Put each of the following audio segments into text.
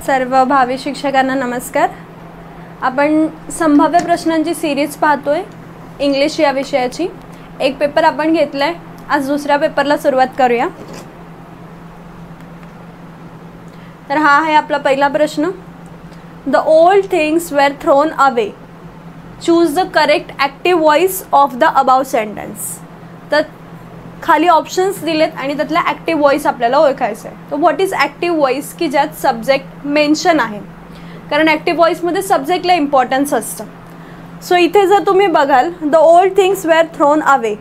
सर्व भावी शिक्षकांना नमस्कार. आपण संभाव्य प्रश्नांची सिरीज पाहतोय इंग्लिश या विषयाची. एक पेपर आपण घेतलाय, आज दुसऱ्या पेपरला सुरुवात करूया. तर हा आहे आपला पहिला प्रश्न. The old things were thrown away, choose the correct active voice of the above sentence. तर खाली ऑप्शन्स दिलेत आणि त्यातला ॲक्टिव्ह व्हॉइस आपल्याला ओळखायचा आहे. तर व्हॉट इज ॲक्टिव्ह व्हॉइस की ज्यात सब्जेक्ट मेन्शन आहे, कारण ॲक्टिव्ह व्हॉइसमध्ये सब्जेक्टला इम्पॉर्टन्स असतं. सो इथे जर तुम्ही बघाल the old things were thrown away,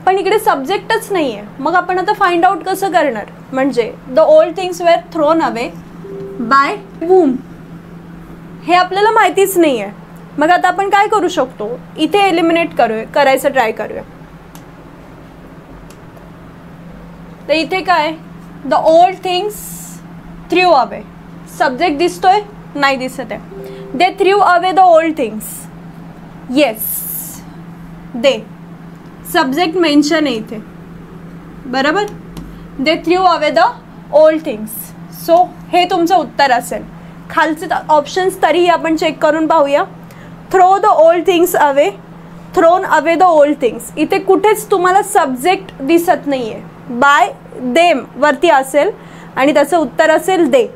पण इकडे सब्जेक्टच नाही आहे. मग आपण आता फाइंड आउट कसं करणार, म्हणजे the old things were thrown away by whom, हे आपल्याला माहितीच नाही आहे. मग आता आपण काय करू शकतो, इथे एलिमिनेट करायचं ट्राय करूया. तर इथे काय, the old things threw away, subject दिसतोय, नाही दिसत आहे. They through away the old things, yes they, subject mention आहे इथे, बरोबर. दे थ्रू अवे द ओल्ड थिंग्स. सो हे तुमचं उत्तर असेल. खालचे ऑप्शन्स तरीही आपण चेक करून पाहूया. Throw the old things away, thrown away the old things, इथे कुठेच तुम्हाला सब्जेक्ट दिसत नाही आहे. बाय देम वरती असेल आणि त्याचं उत्तर असेल दे.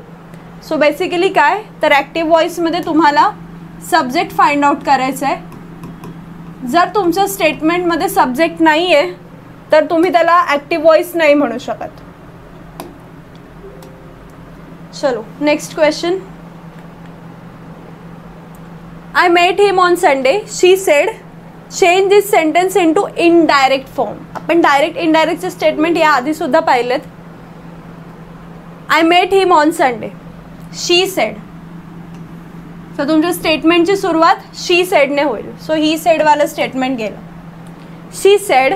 सो बेसिकली काय, तर ॲक्टिव्ह व्हॉइसमध्ये तुम्हाला सब्जेक्ट फाइंड आउट करायचं आहे. जर तुमच्या स्टेटमेंटमध्ये सब्जेक्ट नाही आहे तर तुम्ही त्याला ॲक्टिव्ह व्हॉइस नाही म्हणू शकत. चलो next question. I met him on Sunday, she sed, change this sentence into indirect form. आपण डायरेक्ट इनडायरेक्टचे स्टेटमेंट या आधी सुद्धा पाहिलेत. I met him on Sunday, she sed. तर तुमच्या स्टेटमेंटची सुरुवात शी सेडने होईल. सो ही सेडवालं स्टेटमेंट गेलं. शी सेड,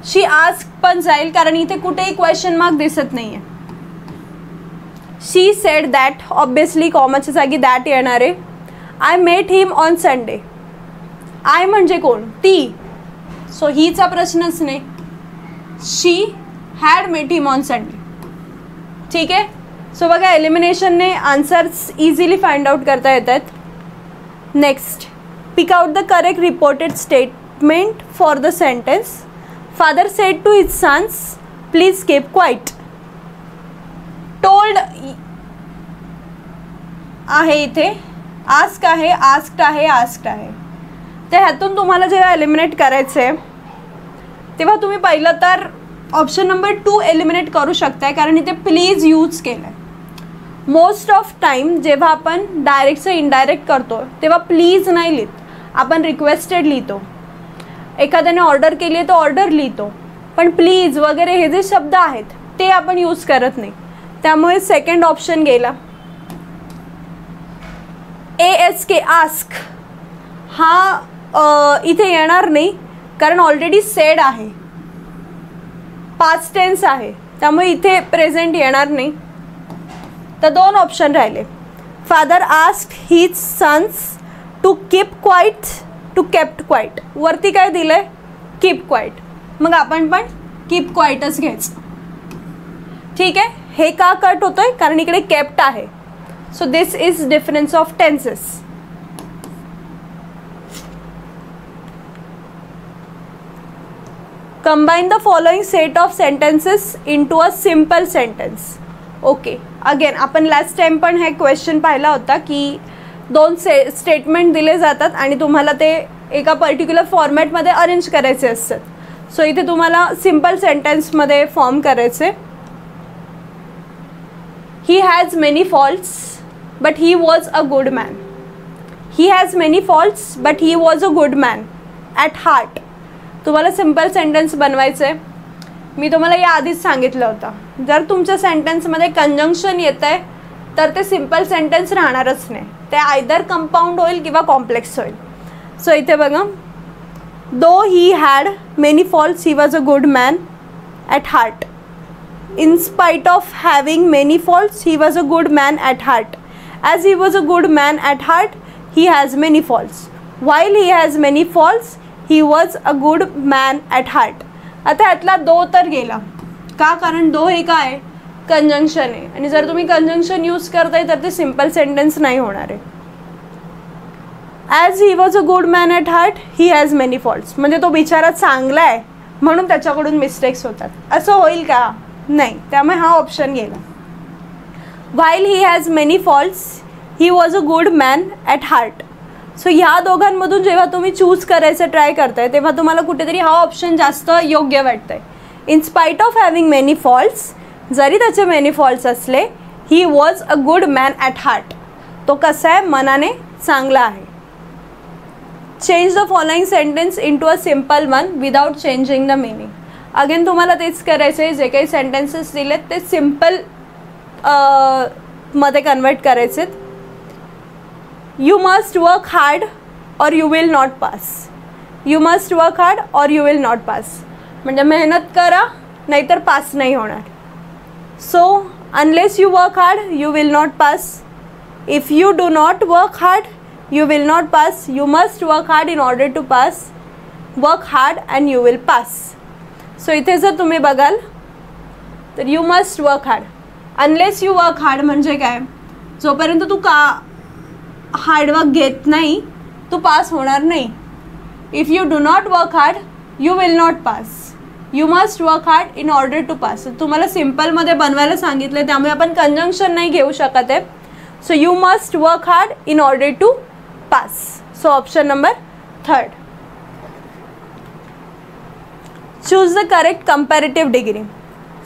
शी आस्क पण जाईल, कारण इथे कुठेही क्वेश्चन मार्क दिसत नाही आहे. शी सेड दॅट, ऑब्विसली कॉमाच्या जागी दॅट येणार आहे. I met him on Sunday, I म्हणजे कोण, ती. सो हीचा प्रश्नच नाही. She had met him on Sunday. ठीक आहे. सो बघा, एलिमिनेशनने आन्सर्स इझिली फाइंड आउट करता येतात. Next, pick out the correct reported statement for the sentence. Father said to his sons, please keep quiet. Told आहे इथे, आस्क आहे, asked आहे, आस्क्ड आहे. तर ह्यातून तुम्हाला जेव्हा एलिमिनेट करायचं आहे तेव्हा तुम्ही पहिलं तर ऑप्शन नंबर 2 एलिमिनेट करू शकताय, कारण इथे प्लीज यूज केलं आहे. मोस्ट ऑफ टाईम जेव्हा आपण डायरेक्टचं इनडायरेक्ट करतो तेव्हा प्लीज नाही लिहित, आपण रिक्वेस्टेड लिहितो. एखाद्याने ऑर्डर केली आहे तर ऑर्डर लिहितो, पण प्लीज वगैरे हे जे शब्द आहेत ते आपण यूज करत नाही. त्यामुळे सेकंड ऑप्शन गेला. ASK आस्क हा इथे येणार नाही, कारण ऑलरेडी सेड आहे, पास्ट टेन्स आहे, त्यामुळे इथे प्रेझेंट येणार नाही. तर 2 ऑप्शन राहिले. Father asked his sons to keep quiet, to kept quiet. वरती काय दिलंय, कीप क्वाइट. मग आपण पण कीप क्वाइटच घ्यायचं. ठीक आहे. हे का कट होतोय, कारण इकडे केप्ट आहे. So this is difference of tenses. Combine the following set of sentences into a simple sentence. Okay. Again आपण last time पण हे क्वेश्चन पाहिला होता की 2 स्टेटमेंट दिले जातात आणि तुम्हाला ते एका पर्टिक्युलर फॉर्मॅटमध्ये अरेंज करायचे असतात. सो इथे तुम्हाला सिम्पल सेंटेन्समध्ये फॉर्म करायचे. He has many faults, but he was a good man. He has many faults, but he was a good man at heart. तुम्हाला सिम्पल सेंटेन्स बनवायचं आहे. मी तुम्हाला या आधीच सांगितलं होतं, जर तुमच्या सेंटेन्समध्ये कंजंक्शन येतं आहे तर ते सिम्पल सेंटेन्स राहणारच नाही, ते आयदर कंपाऊंड होईल किंवा कॉम्प्लेक्स होईल. सो इथे बघा, though he had many faults, he was a good man at heart. In spite of having many faults, he was a good man at heart. As he was a good man at heart, he has many faults. While he has many faults, he was a good man at heart. आता यातला दो तर गेला का, कारण दो हे काय, conjunction आहे आणि जर तुम्ही कंजंक्शन यूज करताय तर ते सिम्पल सेंटेन्स नाही होणार आहे. As he was a good man at heart he has many faults, म्हणजे तो बिचारा चांगला आहे म्हणून त्याच्याकडून मिस्टेक्स होतात, असं होईल का? नाही. त्यामुळे हा ऑप्शन गेला. While he has many faults he was a good man at heart. So ह्या दोघांमधून जेव्हा तुम्ही चूज करायचं ट्राय करताय तेव्हा तुम्हाला कुठेतरी हा ऑप्शन जास्त योग्य वाटतंय. In spite of having many faults, जरी त्याचे मेनी फॉल्ट्स असले, he was a good man at heart, तो कसा आहे? मनाने चांगला आहे. Change the following sentence into a simple one without changing the meaning. Again तुम्हाला तेच करायचं आहे, जे काही सेंटेन्सेस दिलेत ते सिम्पल मध्ये कन्वर्ट करायचे. यू मस्ट वर्क हार्ड और you will not pass. You must work hard और यू विल नॉट पास, म्हणजे मेहनत करा नाहीतर पास नाही होणार. So unless you work hard you will not pass. If you do not work hard you will not pass. You must work hard in order to pass. Work hard and you will pass. So इथे जर तुम्ही बघाल तर you must work hard. Unless you work hard म्हणजे काय? जोपर्यंत तू का hard work घेत नाही तू पास होणार नाही. If you do not work hard you will not pass. You must work hard in order to pass. तुम्हाला सिम्पलमध्ये बनवायला सांगितलं आहे त्यामुळे आपण कंजंक्शन नाही घेऊ शकत आहे. So you must work hard in order to pass. So option number 3rd. Choose the correct comparative degree.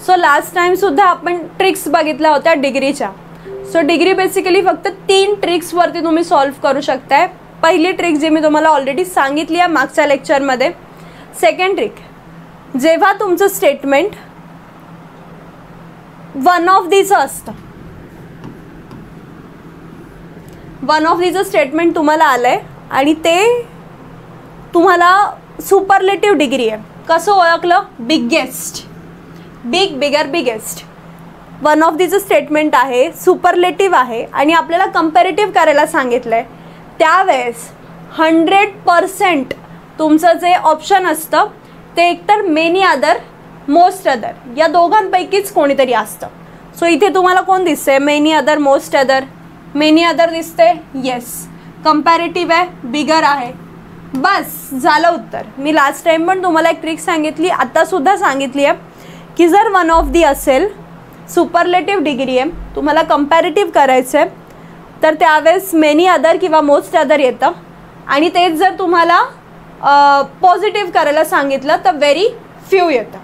So last time सुद्धा आपण ट्रिक्स बघितल्या होत्या डिग्रीच्या. सो डिग्री बेसिकली फक्त 3 ट्रिक्सवरती तुम्ही सॉल्व्ह करू शकताय. पहिली ट्रिक जी मी तुम्हाला ऑलरेडी सांगितली आहे मागच्या लेक्चरमध्ये. सेकंड ट्रिक, जेव्हा तुमचं स्टेटमेंट वन ऑफ दीचं असतं, वन ऑफ दीचं स्टेटमेंट तुम्हाला आलं आहे आणि ते तुम्हाला सुपरलेटिव्ह डिग्री आहे. कसं ओळखलं? Biggest, big, bigger, biggest. One of दीचं स्टेटमेंट आहे, सुपरलेटिव्ह आहे आणि आपल्याला कंपॅरेटिव्ह करायला सांगितलं आहे. त्यावेळेस 100% तुमचं जे ऑप्शन असतं ते एकतर मेनी अदर, मोस्ट अदर या दोघांपैकीच कोणीतरी असतं. सो इथे तुम्हाला कोण दिसतंय? Many other, most other. Many other दिसते, येस. कंपॅरेटिव्ह आहे, बिगर आहे, बस झालं उत्तर. मी लास्ट टाइम पण तुम्हाला एक ट्रिक सांगितली, आत्तासुद्धा सांगितली आहे की जर वन ऑफ दी असेल, सुपरलेटिव्ह डिग्री आहे, तुम्हाला कंपॅरेटिव्ह करायचं आहे तर त्यावेळेस मेनी अदर किंवा मोस्ट अदर येतं आणि तेच जर तुम्हाला पॉझिटिव्ह करायला सांगितलं तर व्हेरी फ्यू येतं.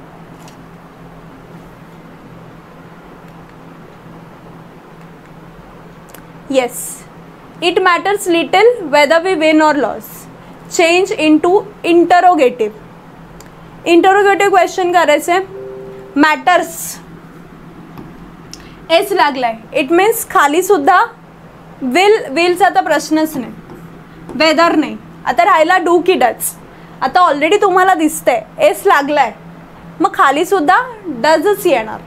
Yes, it matters little whether we win or lose. Change into interrogative. Interrogative question करायचे. Matters एस लागलाय, इट मीन्स खाली सुद्धा विलचा तर प्रश्नच नाही, वेदर नाही. आता राहिला डू की डज. आता ऑलरेडी तुम्हाला दिसतंय एस लागलाय, मग खाली सुद्धा डजच येणार.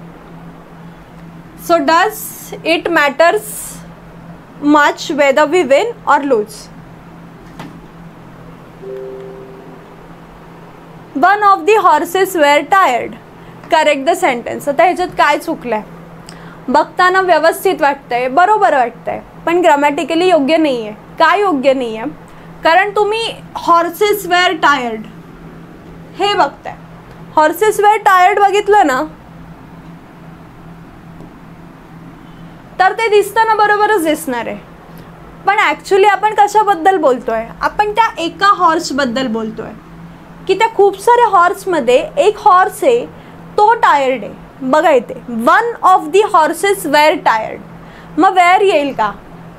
So does it matters much whether we win or lose. One of the horses were tired. Correct the sentence. आता ह्याच्यात काय चुकलंय? बघताना व्यवस्थित वाटतंय, बरोबर वाटतंय, पण ग्रामॅटिकली योग्य नाही आहे. काय योग्य नाही आहे? कारण तुम्ही हॉर्सेस वेअर टायर्ड हे बघताय. हॉर्सेस वेअर टायर्ड बघितलं ना तर ते दिसताना बरोबरच दिसणार आहे, पण ॲक्च्युली आपण कशाबद्दल बोलतोय? आपण त्या एका हॉर्सबद्दल बोलतोय की त्या खूप साऱ्या हॉर्समध्ये एक हॉर्स आहे तो टायर्ड आहे. बघा इथे one of the horses were tired, मग वेअर येईल का?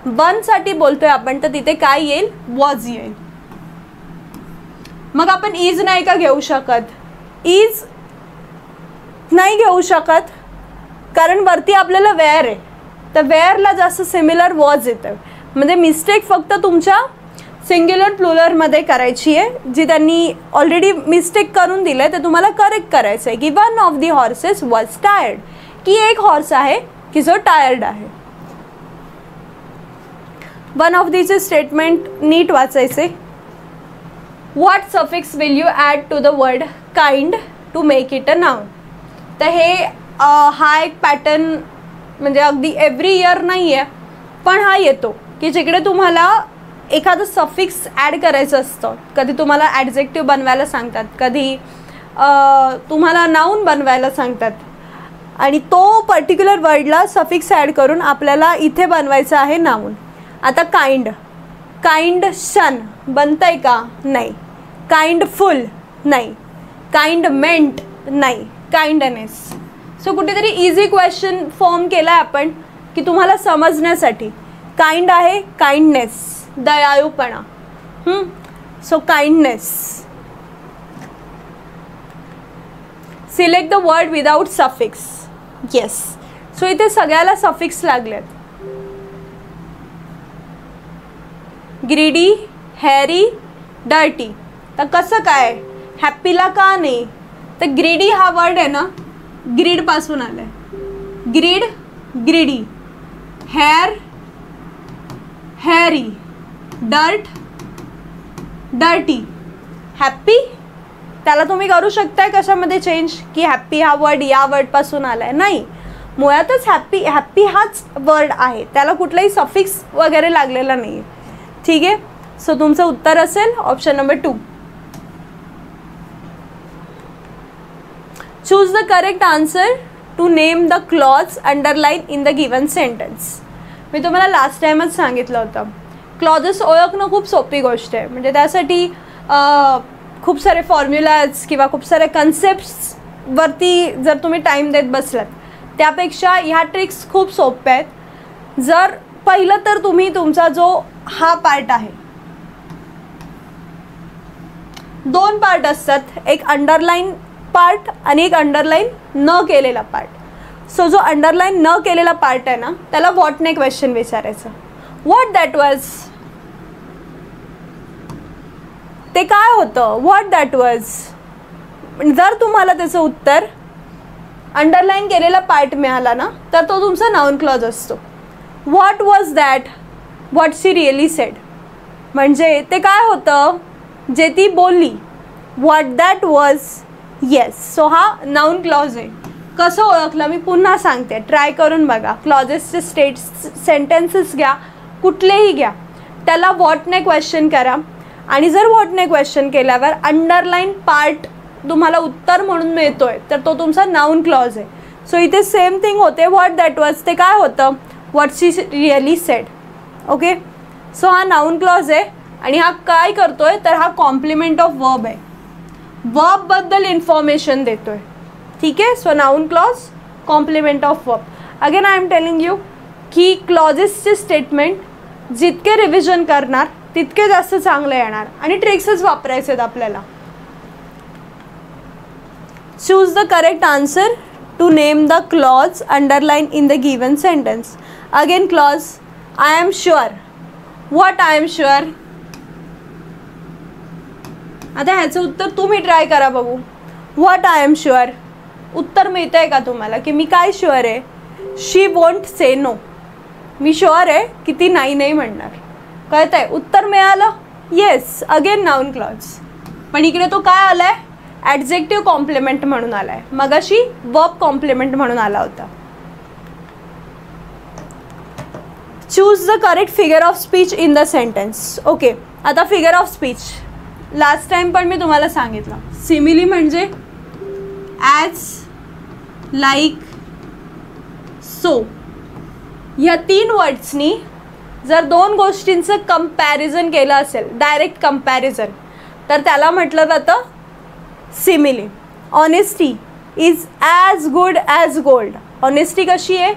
वनसाठी बोलतोय आपण तर तिथे काय येईल? वॉज येईल. मग आपण इज नाही का घेऊ शकत? इज नाही घेऊ शकत कारण वरती आपल्याला वेअर आहे, तर वेअरला जास्त सिमिलर वॉज येतं. म्हणजे मिस्टेक फक्त तुमच्या सिंग्युलर प्लुरलमध्ये करायची आहे, जी त्यांनी ऑलरेडी मिस्टेक करून दिलं आहे ते तुम्हाला करेक्ट करायचं आहे की one of the horses was tired, की एक हॉर्स आहे की जो टायर्ड आहे. वन ऑफ दीचे स्टेटमेंट नीट वाचायचे. What suffix will you add to the word kind to make it a noun. तर हे हा एक पॅटर्न म्हणजे अगदी एव्हरी इयर नाही आहे, पण हा येतो की जिकडे तुम्हाला एखादं सफिक्स ॲड करायचं असतं. कधी तुम्हाला ॲडजेक्टिव्ह बनवायला सांगतात, कधी तुम्हाला नाऊन बनवायला सांगतात आणि तो पर्टिक्युलर वर्डला सफिक्स ॲड करून आपल्याला इथे बनवायचं आहे नाऊन. आता काइंड, काइंड शन बनतं आहे का? नाही. काइंडफुल नाही. काइंड मेंट नाही. काइंडनेस. सो कुठेतरी इझी क्वेश्चन फॉर्म केला आहे आपण की तुम्हाला समजण्यासाठी. काइंड आहे काइंडनेस, दयाळूपणा. So kindness. Select the word without suffix. Yes. So इथे सगळ्याला सफिक्स लागलेत. Greedy, hairy, dirty. तर कसं काय? हॅपीला का नाही? तर ग्रीडी हा वर्ड आहे ना, ग्रीड पासून आलाय. Greed, greedy. Hair, hairy. Dirt, dirty. Happy, त्याला तुम्ही करू शकताय कशामध्ये चेंज की हॅप्पी हा वर्ड या वर्डपासून आलाय? नाही, मुळातच हॅप्पी, हॅप्पी हाच वर्ड आहे, त्याला कुठलाही सफिक्स वगैरे लागलेला नाही. ठीक आहे. सो तुमचं उत्तर असेल option number 2. Choose the correct answer to name the clause underline in the given sentence. मी तुम्हाला लास्ट टाइमच सांगितलं होतं, क्लॉजेस ओळखणं खूप सोपी गोष्ट आहे. म्हणजे त्यासाठी खूप सारे फॉर्म्युलाज किंवा खूप सारे कन्सेप्ट्सवरती जर तुम्ही टाईम देत बसलात, त्यापेक्षा ह्या ट्रिक्स खूप सोप्या आहेत. जर पहिलं तर तुम्ही तुमचा जो हा पार्ट आहे, 2 पार्ट असतात, एक अंडरलाईन पार्ट आणि एक अंडरलाईन न केलेला पार्ट. सो जो अंडरलाईन न केलेला पार्ट आहे ना, त्याला व्हॉटने क्वेश्चन विचारायचं. व्हॉट दॅट वॉज, ते काय होतं? What that was. जर तुम्हाला त्याचं उत्तर अंडरलाईन केलेला पार्ट मिळाला ना, तर तो तुमचा नाउन क्लॉज असतो. What was that, what she really sed. म्हणजे ते काय होतं जे ती बोलली. What that was. Yes. So हा नाउन क्लॉज आहे. कसं ओळखलं मी पुन्हा सांगते, ट्राय करून बघा. क्लॉजेसचे सेंटेन्सेस घ्या, कुठलेही घ्या, त्याला व्हॉटने क्वेश्चन करा आणि जर व्हॉटने क्वेश्चन केल्यावर अंडरलाईन पार्ट तुम्हाला उत्तर म्हणून मिळतोय, तर तो तुमचा नाउन क्लॉज आहे. सो इथे सेम थिंग होते. व्हॉट दॅट वॉज ते काय होतं? What she really said. Okay. So हा नाउन क्लॉज आहे आणि हा काय करतोय तर हा कॉम्प्लिमेंट ऑफ वर्ब आहे. वर्ब बद्दल इन्फॉर्मेशन देतोय. ठीक आहे. So noun clause, complement of verb. Again I am telling you की क्लॉजेसचे स्टेटमेंट जितके रिव्हिजन करणार तितके जास्त चांगले येणार आणि ट्रिक्सच वापरायचे आहेत आपल्याला. Choose the correct answer to name the clause underline in the given sentence. Again clause. I am sure. What I am sure. आता ह्याचं उत्तर तुम्ही ट्राय करा बघू. What I am sure. उत्तर मिळतं आहे का तुम्हाला की मी काय शुअर आहे? She won't say no. मी शुअर आहे की ती नाही नाही म्हणणार. कळतं आहे? उत्तर मिळालं. येस. Again noun clause. पण इकडे तो काय आला आहे? ॲडजेक्टिव्ह कॉम्प्लिमेंट म्हणून आला आहे. मगाशी वर्ब कॉम्प्लिमेंट म्हणून आला होता. Choose the correct figure of speech in the sentence. Okay. आता figure of speech last time पण मी तुम्हाला सांगितलं. सिमिली म्हणजे ॲज, लाईक, सो. ह्या 3 वर्ड्सनी जर 2 गोष्टींचं कंपॅरिझन केलं असेल, डायरेक्ट कंपॅरिझन, तर त्याला म्हटलं जातं simile. Honesty is as good as gold. Honesty कशी आहे?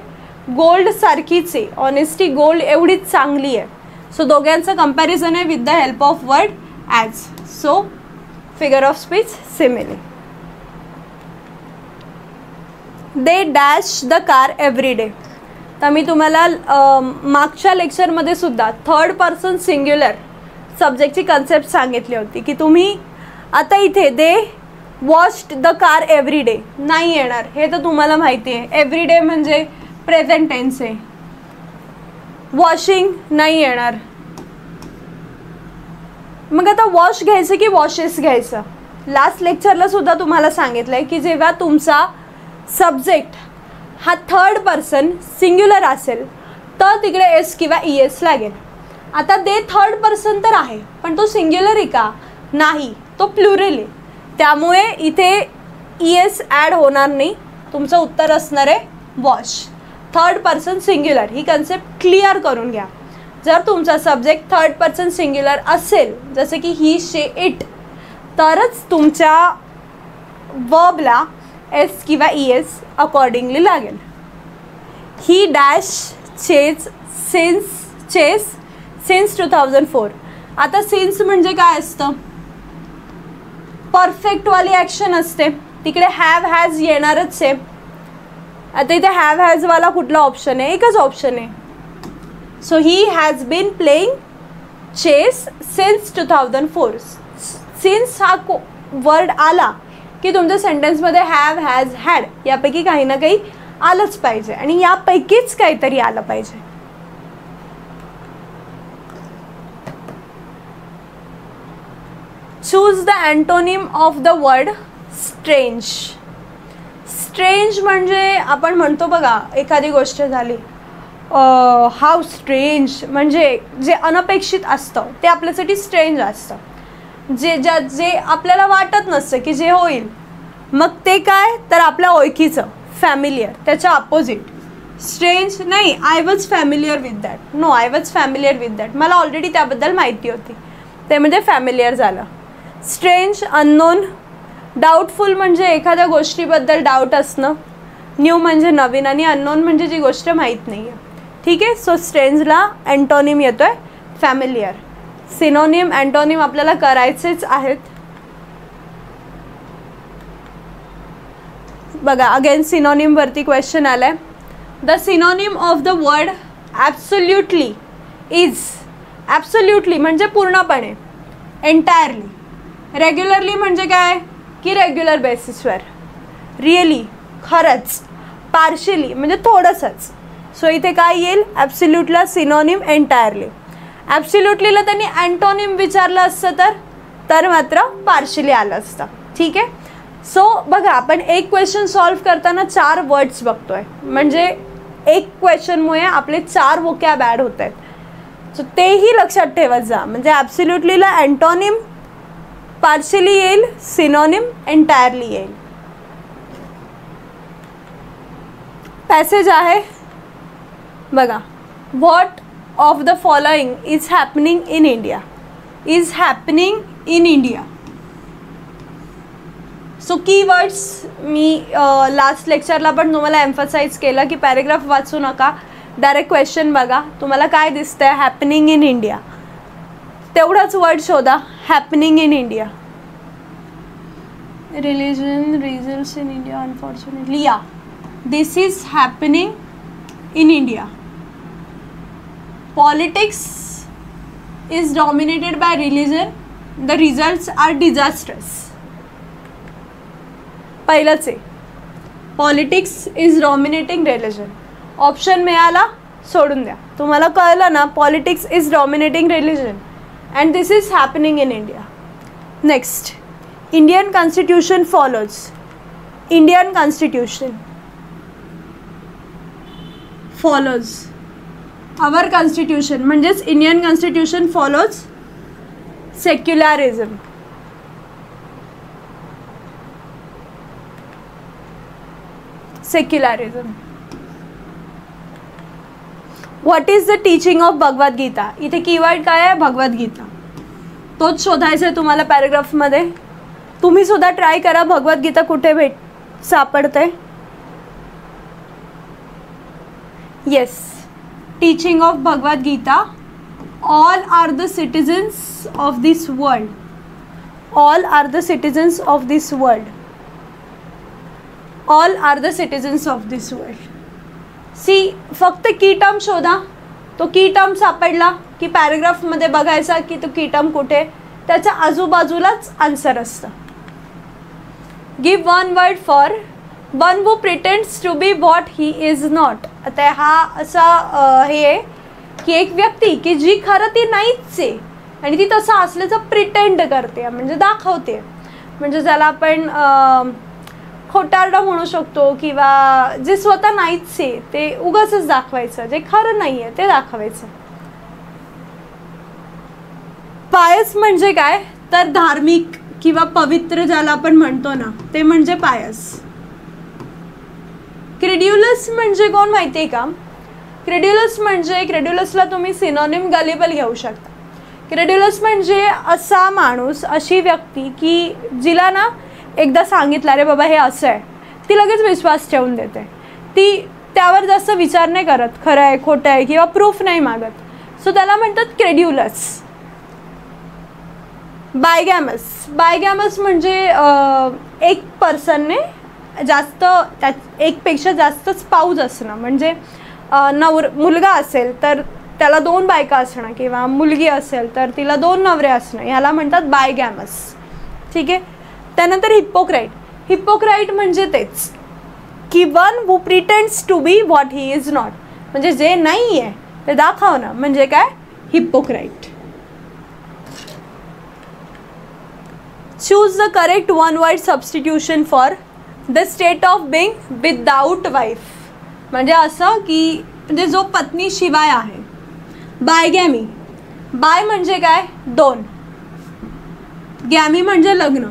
गोल्ड सारखीच आहे. ऑनेस्टी गोल्ड एवढीच चांगली आहे. सो दोघांचं कंपॅरिझन आहे with the help of word as. So figure of speech simile. They dash the car every day. तर मी तुम्हाला मागच्या लेक्चरमध्ये सुद्धा 3rd पर्सन सिंग्युलर सब्जेक्टची कन्सेप्ट सांगितली होती की तुम्ही आता इथे they washed the car every day नाही येणार. हे तर तुम्हाला माहिती आहे. एव्हरी डे म्हणजे प्रेझेंट टेन्स आहे. वॉशिंग नाही येणार. मग आता वॉश घ्यायचं की वॉशेस घ्यायचं? लास्ट लेक्चरला सुद्धा तुम्हाला सांगितलं आहे की जेव्हा तुमचा सब्जेक्ट हा थर्ड पर्सन सिंग्युलर असेल तर तिकडे एस किंवा ई एस लागेल. आता दे थर्ड पर्सन तर आहे पण तो सिंग्युलर आहे का? नाही, तो प्लुरल आहे. त्यामुळे इथे ई एस ॲड होणार नाही. तुमचं उत्तर असणार आहे वॉश. थर्ड पर्सन सिंग्युलर ही कन्सेप्ट क्लिअर करून घ्या. जर तुमचा सब्जेक्ट थर्ड पर्सन सिंग्युलर असेल जसे की ही, शे, इट, तरच तुमच्या वर्बला एस किंवा ई एस अकॉर्डिंगली लागेल. ही डॅश चेज सिन्स 2004. आता सिन्स म्हणजे काय असतं? परफेक्टवाली ॲक्शन असते. तिकडे हॅव हॅज येणारच आहे. आता इथे हॅव हॅजवाला कुठला ऑप्शन आहे? एकच ऑप्शन आहे. So he has been playing chess since 2004. Since हा वर्ड आला की तुमच्या सेंटेन्समध्ये हॅव हॅज हॅड यापैकी काही ना काही आलंच पाहिजे आणि यापैकीच काहीतरी आलं पाहिजे. Choose the antonym of the word strange. Strange म्हणजे आपण म्हणतो बघा, एखादी गोष्ट झाली हाऊ स्ट्रेंज, म्हणजे जे अनपेक्षित असतं ते आपल्यासाठी स्ट्रेंज असतं. जे आपल्याला वाटत नसतं की जे होईल, मग ते काय तर आपल्या ओळखीचं, फॅमिलियर. त्याच्या अपोजिट स्ट्रेंज नाही, I was familiar with that. No, I was familiar with that, मला ऑलरेडी त्याबद्दल माहिती होती, ते म्हणजे फॅमिलियर झालं. Strange, unknown. डाऊटफुल म्हणजे एखाद्या गोष्टीबद्दल डाऊट असणं. न्यू म्हणजे नवीन आणि अननोन म्हणजे जी गोष्ट माहीत नाही आहे. ठीक आहे. सो स्ट्रेंजला अँटोनिम येतो आहे फॅमिलियर. सिनोनिम, अँटोनिम आपल्याला करायचेच आहेत. बघा, अगेन सिनोनिमवरती क्वेश्चन आला आहे. The synonym of the word absolutely is. Absolutely म्हणजे पूर्णपणे, एंटायरली. रेग्युलरली म्हणजे काय की रेग्युलर बेसिसवर. रिअली खरंच. पार्शियली म्हणजे थोडंसंच. सो इथे काय येईल? ॲब्सोल्युटला सिनोनिम एंटायरली. ॲब्सोल्युटलीला त्यांनी अँटोनिम विचारलं असतं तर मात्र पार्शियली आलं असतं. ठीक आहे. सो बघा, आपण एक क्वेश्चन सॉल्व करताना 4 वर्ड्स बघतोय, म्हणजे एक क्वेश्चनमुळे आपले 4 वोकॅब ॲड होत आहेत. सो तेही लक्षात ठेवत जा. म्हणजे ॲब्सोल्युटलीला अँटोनिम पार्शियली येईल, सिनोनिम एंटायरली येईल. पॅसेज आहे बघा. What of the following is happening in India. Is happening in India. So keywords मी लास्ट लेक्चरला पण तुम्हाला एम्फसाइज केलं की पॅरेग्राफ वाचू नका, डायरेक्ट क्वेश्चन बघा. तुम्हाला काय दिसतंय? Happening in India. तेवढाच वर्ड शोधा. Happening in India. Religion results in India unfortunately. Yeah, this is happening in India. Politics is dominated by religion. The results are disasters. पहिलंच आहे, politics is dominating religion. Option मिळाला, सोडून द्या. तुम्हाला कळलं ना, politics is dominating religion and this is happening in India. Next, Indian constitution follows. Indian constitution follows our constitution, म्हणजेच Indian constitution follows secularism. Secularism. What is the teaching of Bhagavad Gita. इथे keyword काय आहे? भगवद्गीता. तोच शोधायचा आहे तुम्हाला पॅरेग्राफमध्ये. तुम्ही सुद्धा ट्राय करा भगवद्गीता कुठे सापडते. Yes, teaching of Bhagavad Gita. All are the citizens of this world. All are the citizens of this world. All are the citizens of this world. See, फक्त की टर्म शोधा. तो की टर्म सापडला की पॅरेग्राफमध्ये बघायचा की तो की टर्म कुठे, त्याच्या आजूबाजूलाच आन्सर असतं. Give one word for one who pretends to be what he is not. आता हा असा हे आहे की एक व्यक्ती की जी खरं ती नाहीच आहे आणि ती तसं असल्याचं प्रिटेंड करते, म्हणजे दाखवते. म्हणजे ज्याला आपण खोटारडा म्हणू शकतो, किंवा जे स्वतः नाहीच आहे ते उगाचच दाखवायचं, जे खरं नाही आहे ते दाखवायचं. पायस म्हणजे काय तर धार्मिक किंवा पवित्र ज्याला आपण म्हणतो ना ते म्हणजे पायस. क्रेड्युलस म्हणजे कोण माहिती आहे का? क्रेड्युलस म्हणजे, क्रेड्युलसला तुम्ही सिनोनिम गलिबल घेऊ शकता. क्रेड्युलस म्हणजे असा माणूस, अशी व्यक्ती की जिला ना एकदा सांगितलं अरे बाबा हे असं आहे, ती लगेच विश्वास ठेवून देते. ती त्यावर जास्त विचार नाही करत, खरं आहे खोटं आहे किंवा प्रूफ नाही मागत. सो त्याला म्हणतात क्रेड्युलस. बायगॅमस, बायगॅमस म्हणजे एक पर्सनने जास्त एकपेक्षा जास्त स्पाऊज असणं. म्हणजे मुलगा असेल तर त्याला 2 बायका असणं, किंवा मुलगी असेल तर तिला 2 नवरे असणं, ह्याला म्हणतात बायगॅमस. ठीक आहे. त्यानंतर हिप्पोक्राईट. हिप्पोक्राईट म्हणजे तेच की one who pretends to be what he is not. म्हणजे जे नाही आहे ते दाखवणं म्हणजे काय? Hypocrite. Choose the correct one word substitution for the state of being without wife. म्हणजे असं की म्हणजे जो पत्नी शिवाय आहे. बायगॅमी, बाय म्हणजे काय? 2. गॅमी म्हणजे लग्न,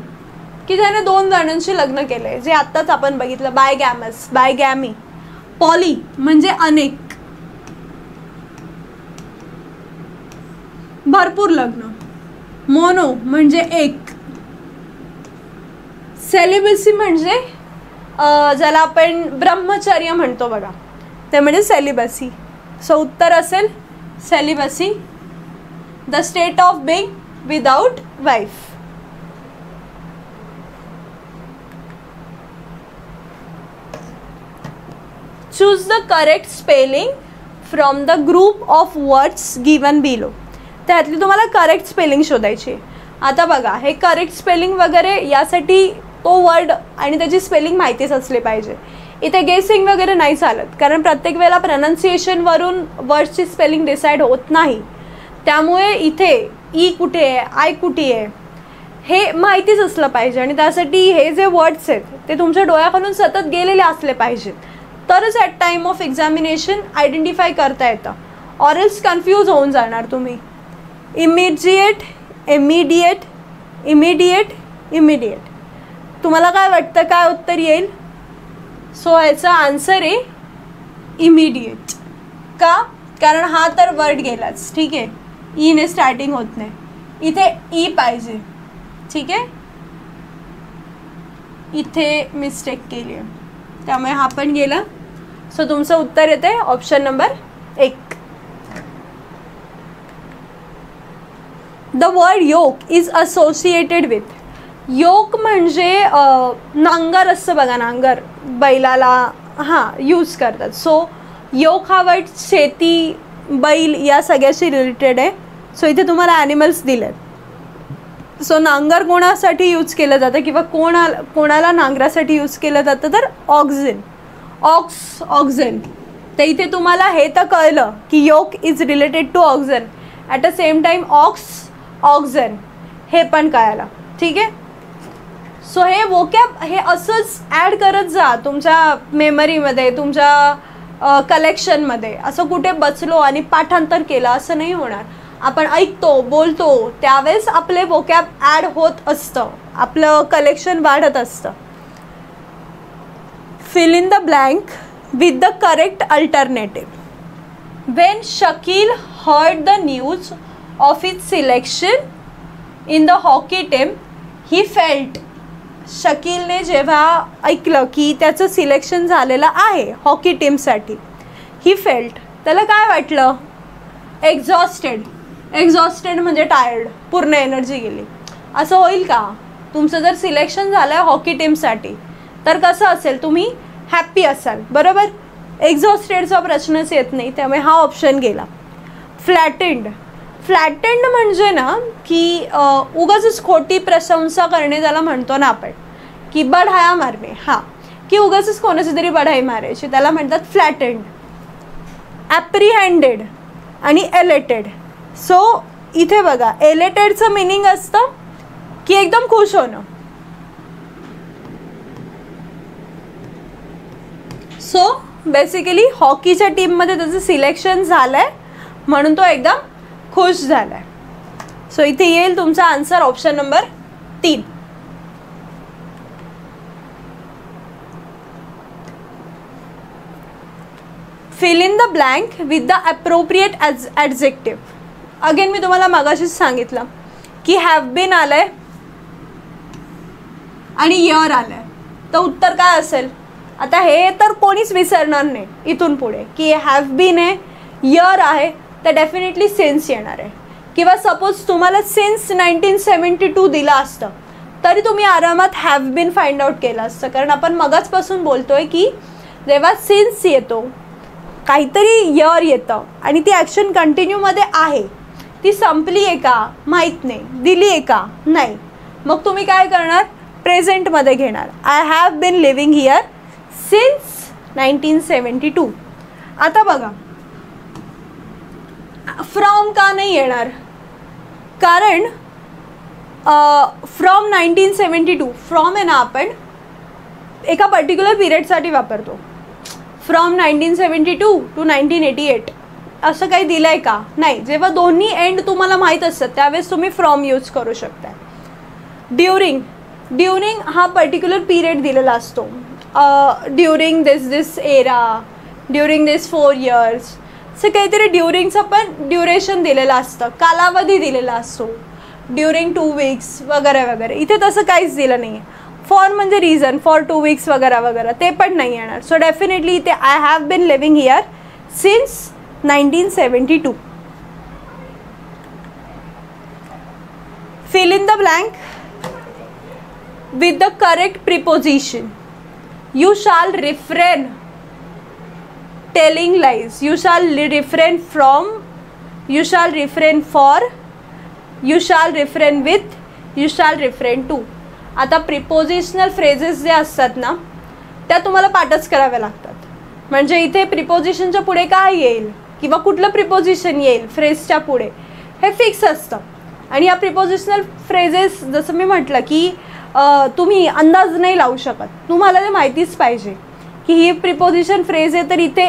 की ज्याने 2 जणांशी लग्न केले, जे आत्ताच आपण बघितलं बायगॅमस, बायगॅमी. पॉली म्हणजे अनेक, भरपूर लग्न. मोनो म्हणजे एक. सेलिबसी म्हणजे ज्याला आपण ब्रह्मचर्य म्हणतो बघा, ते म्हणजे सेलिबसी. सो उत्तर असेल celibacy, the state of being without wife. Choose the correct spelling from the group of words given below. त्यातली तुम्हाला करेक्ट स्पेलिंग शोधायची. आता बघा, हे करेक्ट स्पेलिंग वगैरे यासाठी तो वर्ड आणि त्याची स्पेलिंग माहितीच असली पाहिजे. इथे गेसिंग वगैरे नाही चालत, कारण प्रत्येक वेळेला प्रनन्सिएशनवरून वर्ड्सची स्पेलिंग डिसाईड होत नाही. त्यामुळे इथे ई कुठे आहे, आय कुठे आहे हे माहितीच असलं पाहिजे. आणि त्यासाठी हे जे वर्ड्स आहेत ते तुमच्या डोळ्याखालून सतत गेलेले असले पाहिजेत, तरच at time of examination identify करता येतं. ऑरल्स कन्फ्यूज होऊन जाणार तुम्ही. Immediate, immediate, immediate, immediate. तुम्हाला काय वाटतं काय उत्तर येईल? सो याचा आन्सर आहे इमिडिएट. का? कारण हा तर वर्ड गेलाच. ठीक आहे, ईने स्टार्टिंग होत नाही, इथे ई पाहिजे. ठीक आहे, इथे मिस्टेक केली आहे, त्यामुळे हा पण गेला. सो तुमचं उत्तर येते option number 1. The word yoke is associated with. Yoke म्हणजे नांगर असतं बघा, नांगर बैलाला यूज करतात. सो योक हा वर्ड शेती, बैल या सगळ्याशी रिलेटेड आहे. सो इथे तुम्हाला ॲनिमल्स दिलेत. सो नांगर कोणासाठी यूज केलं जातं किंवा कोणाला नांगरासाठी यूज केलं जातं तर ऑक्झन, ऑक्झन. तर इथे तुम्हाला हे तर कळलं की yoke is related to oxen. At the same time oxen हे पण कळालं. ठीक आहे. सो हे वोकॅब हे असंच ॲड करत जा तुमच्या मेमरीमध्ये, तुमच्या कलेक्शनमध्ये. असं कुठे बसलो आणि पाठांतर केलं असं नाही होणार. आपण ऐकतो, बोलतो त्यावेळेस आपले वोकॅब ॲड होत असतं, आपलं कलेक्शन वाढत असतं. Fill in the blank with the correct alternative. When Shakeel heard the news of its selection in the hockey team he felt. शकीलने जेव्हा ऐकलं की त्याचं सिलेक्शन झालेलं आहे हॉकी टीमसाठी, ही फेल्ट, त्याला काय वाटलं? एक्झॉस्टेड. एक्झॉस्टेड म्हणजे टायर्ड, पूर्ण एनर्जी गेली. असं होईल का? तुमचं जर सिलेक्शन झालं आहे हॉकी टीमसाठी तर कसं असेल? तुम्ही हॅप्पी असाल, बरोबर. एक्झॉस्टेडचा प्रश्नच येत नाही, त्यामुळे हा ऑप्शन गेला. फ्लॅटेंड. फ्लॅटेंड म्हणजे ना की उगाचच खोटी प्रशंसा करणे ज्याला म्हणतो ना आपण, की बढाया मारणे. की उगाचच कोणाची तरी बढाई मारायची, त्याला म्हणतात फ्लॅटेंड. ॲप्रिहेंडेड आणि एलेटेड. सो इथे बघा, एलेटेडचं मिनिंग असतं की एकदम खुश होणं. सो बेसिकली हॉकीच्या टीममध्ये त्याचं सिलेक्शन झालं आहे म्हणून तो एकदम खुश झाला आहे. सो इथे येईल तुमचा answer option number 3. Fill in the blank with the appropriate adjective. Again मी तुम्हाला मगाशीच सांगितलं की हॅव बीन आलंय आणि इयर आलंय, तर उत्तर काय असेल? आता हे तर कोणीच विसरणार नाही इथून पुढे की हॅव बीन आहे, इयर आहे, तर डेफिनेटली सिन्स येणार आहे. किंवा सपोज तुम्हाला सिन्स 1972 दिलं असतं तरी तुम्ही आरामात हॅव बीन फाइंड आउट केलं असतं, कारण आपण मगाचपासून बोलतोय की जेव्हा सिन्स येतो, काहीतरी इयर येतं आणि ती ॲक्शन कंटिन्यूमध्ये आहे, ती संपली आहे का माहीत नाही, दिली आहे का नाही, मग तुम्ही काय करणार? प्रेझेंटमध्ये घेणार. I have been living here since 1972. आता बघा फ्रॉम का नाही येणार? कारण फ्रॉम 1972 फ्रॉम आहे ना आपण एका पर्टिक्युलर पिरियडसाठी वापरतो. फ्रॉम 1972 टू 1988 असं काही दिलं आहे का? नाही. जेव्हा दोन्ही एंड तुम्हाला माहीत असतात त्यावेळेस तुम्ही फ्रॉम यूज करू शकता. ड्युरिंग हा पर्टिक्युलर पिरियड दिलेला असतो. ड्युरिंग दिस एरा, ड्युरिंग दिस 4 years, असं काहीतरी ड्युरिंगचं पण ड्युरेशन दिलेलं असतं, कालावधी दिलेला असतो. ड्युरिंग 2 weeks वगैरे वगैरे. इथे तसं काहीच दिलं नाही आहे. फॉर म्हणजे रिझन, फॉर 2 weeks वगैरे वगैरे ते पण नाही येणार. सो डेफिनेटली इथे I have been living here since 1972. Fill in the blank with the correct preposition. You shall refrain telling lies. You shall refrain from. You shall refrain for. You shall refrain with. You shall refrain to. आता prepositional phrases जे असतात ना त्या तुम्हाला पाठच कराव्या लागतात. म्हणजे इथे प्रिपोजिशनच्या पुढे काय येईल किंवा कुठलं प्रिपोजिशन येईल फ्रेजच्या पुढे हे फिक्स असतं. आणि या प्रिपोजिशनल फ्रेजेस जसं मी म्हटलं की तुम्ही अंदाज नाही लावू शकत, तुम्हाला ते माहितीच पाहिजे की ही प्रिपोजिशन फ्रेज आहे तर इथे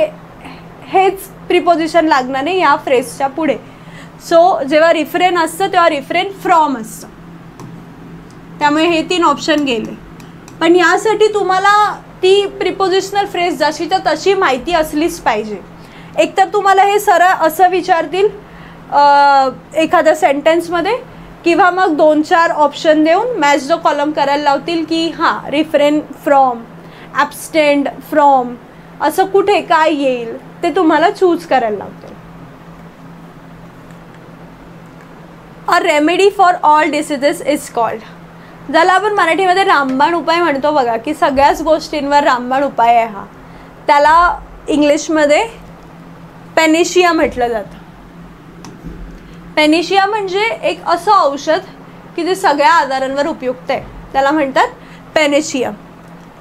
हेच प्रिपोजिशन लागणार नाही या फ्रेजच्या पुढे. सो जेव्हा रिफ्रेन असतं तेव्हा रिफ्रेन फ्रॉम असतं. त्यामुळे हे 3 ऑप्शन गेले. पण यासाठी तुम्हाला ती प्रिपोजिशनल फ्रेज जशीच्या तशी माहिती असलीच पाहिजे. एकतर तुम्हाला हे सरळ असं विचारतील एखाद्या सेंटेन्समध्ये किंवा मग 2-4 ऑप्शन देऊन मॅच द कॉलम करायला लावतील की हां रिफ्रेन फ्रॉम, ॲब्स्टेंड फ्रॉम, असं कुठे काय येईल ते तुम्हाला चूज करायला लावतील. A remedy for all diseases is called. ज्याला आपण मराठीमध्ये रामबाण उपाय म्हणतो बघा की सगळ्याच गोष्टींवर रामबाण उपाय आहे हा, त्याला इंग्लिशमध्ये पेनिशिया म्हटलं जातं. पेनिशिया म्हणजे एक असं औषध की जे सगळ्या आजारांवर उपयुक्त आहे, त्याला म्हणतात पेनिशिया.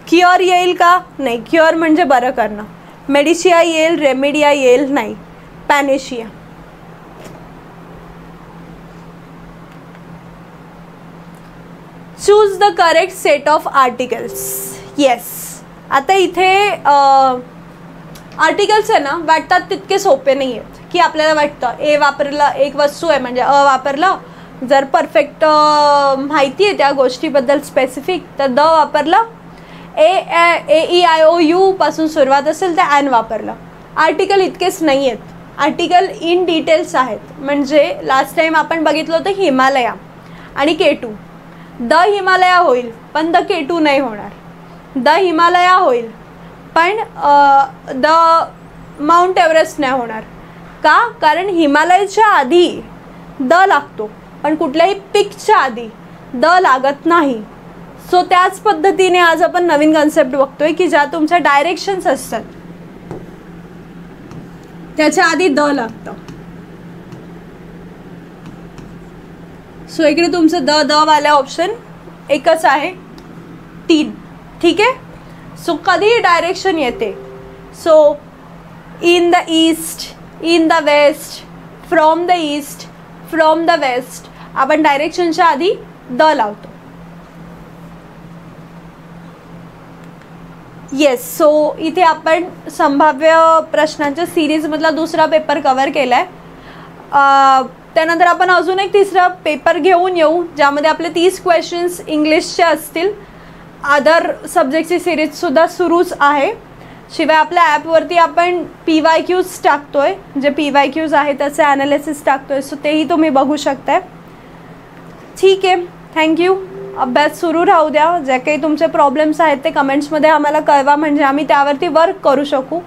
क्युअर येईल का? नाही. क्युअर म्हणजे बरं करणं. मेडिशिया येईल, रेमेडिया येईल, नाही. Panacea. Choose the correct set of articles. Yes. आता इथे आर्टिकल्स आहे ना वाटतात तितके सोपे नाही आहेत की आपल्याला वाटतं ए वापरलं, एक वस्तू आहे म्हणजे अ वापरलं, जर परफेक्ट माहिती आहे त्या गोष्टीबद्दल स्पेसिफिक तर द वापरलं, AEIOU पासून सुरुवात असेल तर ॲन वापरलं. आर्टिकल इतकेच नाही आहेत, आर्टिकल इन डिटेल्स आहेत. म्हणजे लास्ट टाईम आपण बघितलं होतं हिमालया आणि K2. द हिमालया होईल पण द K2 नाही होणार. द हिमालया होईल पण द माउंट एव्हरेस्ट नाही होणार. का? कारण हिमालयाच्या आधी द लागतो पण कुठल्याही पिकच्या आधी द लागत नाही. सो त्याच पद्धतीने आज आपण नवीन कन्सेप्ट बघतोय की ज्या तुमच्या डायरेक्शन्स असतात त्याच्या आधी द लागतं. सो इकडे तुमचं द वाले ऑप्शन एकच आहे, 3. ठीक आहे. सो कधी डायरेक्शन येते, so in the east, in the west, from the east, from the west, आपण डायरेक्शनच्या आधी द लावतो. येस. सो इथे आपण संभाव्य प्रश्नांच्या सिरीजमधला दुसरा पेपर कवर केला आहे. त्यानंतर आपण अजून एक तिसरा पेपर घेऊन येऊ ज्यामध्ये आपले 30 क्वेश्चन्स इंग्लिशचे असतील. अदर सब्जेक्टची सिरीजसुद्धा सुरूच आहे. शिवाय आपल्या ॲपवरती आपण PYQs टाकतोय, जे PYQs आहे त्याचे ॲनालिसिस टाकतोय. सो तेही तुम्ही बघू शकताय. ठीक आहे, थँक्यू. अभ्यास सुरू राहू द्या. जे काही तुमचे प्रॉब्लेम्स आहेत ते कमेंट्समध्ये आम्हाला कळवा, म्हणजे आम्ही त्यावरती वर्क करू शकू.